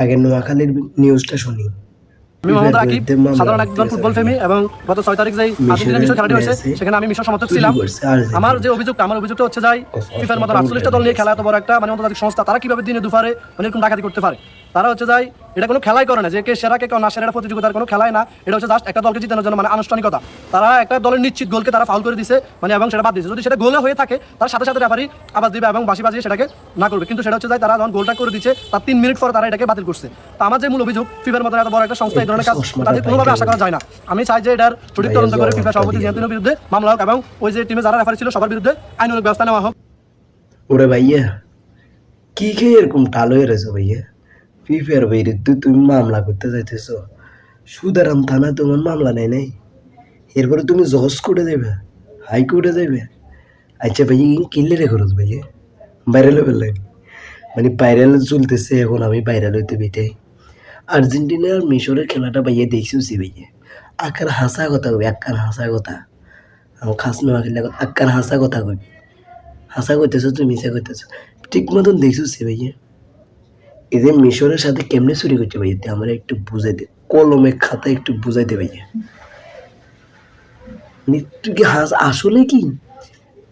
আগে নোয়াখালীর নিউজটা শুনি। আমি মোহাম্মদ রাকিব, সাধারণ একজন ফুটবল প্রেমী, এবং গত 6 তারিখ যেই আর্জেন্টিনা মিশর খেলাটি হয়েছে সেখানে আমি মিশর সমর্থক ছিলাম। আমার অভিযোগটা হচ্ছে যাই ফিফার মতো 48টা দল নিয়ে খেলা এত বড় একটা আন্তর্জাতিক সংস্থা, তারা কিভাবে দিনে দুপুরে এরকম ডাকাতি করতে পারে? তারা হচ্ছে যাই এটা কোনো খেলাই করে না, যে কে সেরা কে কেউ না সেরা, এটা প্রতিযোগিতার কোনো খেলাই না, এটা হচ্ছে জাস্ট একটা দলকে জিতানোর জন্য আনুষ্ঠানিকতা। তারা একটা দলের নিশ্চিত গোলকে তারা ফাউল করে দিছে, এবং সেটা বাদ দিয়েছে। যদি সেটা গোলে হয়ে থাকে তার সাথে সাথে রেফারি আওয়াজ দিবে এবং বাঁশি বাজিয়ে সেটাকে না করবে, কিন্তু সেটা হচ্ছে যাই তারা যখন গোলটা করে দিচ্ছে তার 3 মিনিট পর তারা এটাকে বাতিল করছে। তো আমার যে মূল অভিযোগ, ফিফার মতো এত বড় একটা সংস্থা এই ধরনের কাজ তাদের কোনোভাবে আশা করা যায় না। আমি চাই যে এটার সঠিক তদন্ত করে ফিফা সভাপতি জিয়াতুনের বিরুদ্ধে মামলা হোক এবং ওই যে টিমে যারা রেফারি ছিল সবার বিরুদ্ধে আইনানুগ ব্যবস্থা নেওয়া হোক। ওরে ভাইয়া, কি খেয়ে এরকম টালো হয়ে রয়েছো ভাইয়া? ফিফার বিরুদ্ধে তুমি মামলা করতে চাইতেছো? সুদারাম থানা তোমার মামলা নেয় নাই, এরপরে তুমি জজ কোর্টে যাবে, হাইকোর্টে যাবে। আচ্ছা ভাই, কিনলে রে খরচ ভাইয়া ভাইরাল হয়ে ফেললেন, মানে ভাইরাল চলতেছে এখন, আমি ভাইরাল হইতে বেটাই। আর্জেন্টিনা আর মিশরের খেলাটা ভাইয়া দেখছি ভাইয়া, আকার হাসা কথা কবি, আকার হাসা কথা। আমার খাস নেওয়া খেলে আকার হাসা কথা কবি, হাসা করতেছো তুমি, মিশা করতেছো, ঠিক মতন দেখছি ভাইয়া। এই যে মিশরের সাথে কেমনে চুরি করছে ভাইয়া, আমার একটু বুঝাই দে, কলমে খাতা একটু বুঝাই দে ভাইয়া। তুই কি আসলে কি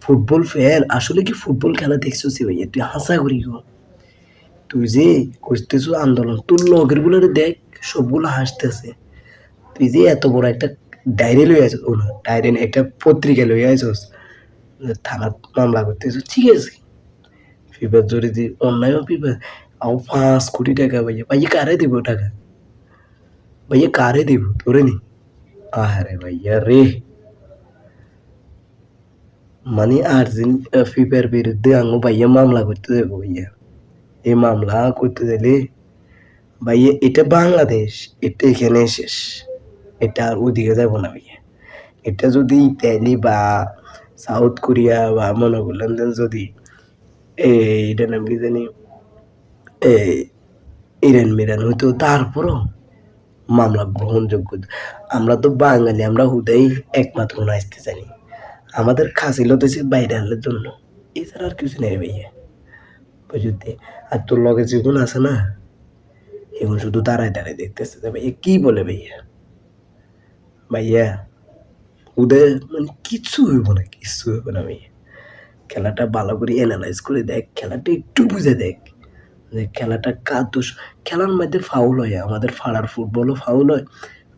ফুটবল ফ্যান? আসলে কি ফুটবল খেলা দেখছিস ভাইয়া? তুই হাসা করি গো, তুই যে করতেছো আন্দোলন, তোর লগের গুলো দেখ, সবগুলো হাসতেছে। তুই যে এত বড় একটা ডায়েরি লই আছিস, ও না ডায়েরি, একটা পত্রিকা লই আছিস, থানার মামলা করতেছিস, ঠিক আছে। ফিফার জোরে দি অন্যায় ফিফা, আও 5 কোটি টাকা ভাইয়া, ভাইয়া কারে দিব টাকা? ভাইয়া কারে দিব তোরে নি? আরে ভাইয়া রে, মানে ফিফার বিরুদ্ধে আঙ্গো ভাইয়া মামলা করতে দেবো ভাইয়া। এই মামলা করতে দিলে ভাইয়া, এটা বাংলাদেশ, এটা এখানে শেষ, এটা আর ওদিকে যাবো না ভাইয়া। এটা যদি ইতালি বা সাউথ কোরিয়া বা মনে করলেন যদি এটা নাম কি জানি ইরান মিরান হইতো, তারপরও মামলা গ্রহণযোগ্য। আমরা তো বাঙালি, আমরা হুদাই একমাত্র নাচতে জানি, আমাদের খাসিল হতেছে বাইরে আনার জন্য, এছাড়া আর কিছু নেই ভাইয়া, বুঝতে। আর তোর লগে যেগুলো আছে না, এখন শুধু দাঁড়ায় দাঁড়ায় দেখতেছে যে ভাইয়া কি বলে ভাইয়া। ভাইয়া ওদের মানে কিচ্ছু হইব না, কিচ্ছু হইব না ভাইয়া। খেলাটা ভালো করে অ্যানালাইজ করে দেখ, খেলাটা একটু বুঝে দেখ যে খেলাটা কার দোষ। খেলার মধ্যে ফাউল হয়, আমাদের ফাড়ার ফুটবলও ফাউল হয়,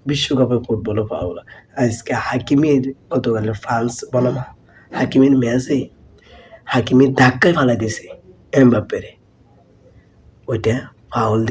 বিশ্বকাপে ফুটবলও ফাউল হয়। আজকে হাকিমের গতকালের ফ্রান্স বনামা হাকিমের ম্যাচে হাকিমের ধাক্কায় ফালাই দিয়েছে এমবাপ্পেরে, ওইটা ফাউল।